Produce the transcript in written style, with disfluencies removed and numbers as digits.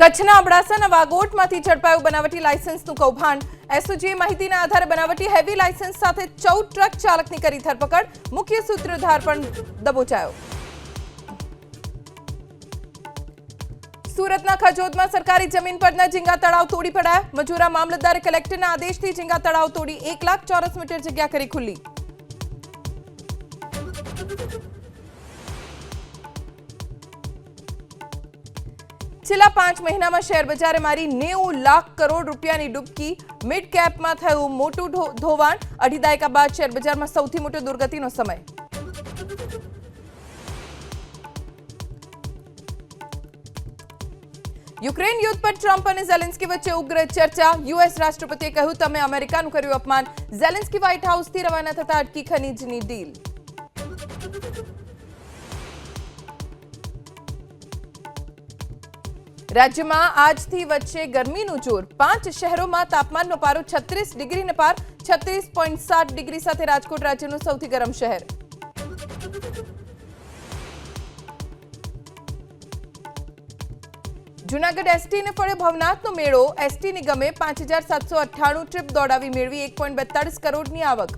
કચ્છના અબડાસાના વાગોટમાંથી ઝડપાયું બનાવટી લાયસન્સનું કૌભાંડ। એસઓજીએ માહિતીના આધારે બનાવટી હેવી લાયસન્સ સાથે 14 ટ્રક ચાલકની કરી ધરપકડ। મુખ્ય સૂત્રધાર પણ દબોચાયો। સુરતના ખજોદમાં સરકારી જમીન પરના ઝીંગા તળાવ તોડી પડાયા। મજૂરા મામલતદારે કલેક્ટરના આદેશથી ઝીંગા તળાવ તોડી 1 લાખ ચોરસ મીટર જગ્યા કરી ખુલ્લી। છેલ્લા 5 મહિનામાં શેર બજારે મારી 90 લાખ કરોડ રૂપિયાની ડૂબકી। મિડ કેપમાં થયું મોટું ધોવાણ। અઢી દાયકા બાદ શેર બજારમાં સૌથી મોટો દુર્ગતિનો સમય। યુક્રેન યુદ્ધ પર ટ્રમ્પ અને ઝેલેન્સ્કી વચ્ચે ઉગ્ર ચર્ચા। યુએસ રાષ્ટ્રપતિએ કહ્યું, તમે અમેરિકાનું કર્યું અપમાન। ઝેલેન્સ્કી વ્હાઇટ હાઉસથી રવાના થતા અટકી ખનીજની ડીલ। રાજ્યમાં આજથી વધશે ગરમીનું જોર। 5 શહેરોમાં તાપમાનનો પારો 36 ડિગ્રીને પાર। 36.7 ડિગ્રી સાથે રાજકોટ રાજ્યનું સૌથી ગરમ શહેર। જૂનાગઢ એસટીને ફળે ભવનાથનો મેળો। એસટી નિગમે 5798 ટ્રીપ દોડાવી મેળવી 1.42 કરોડની આવક।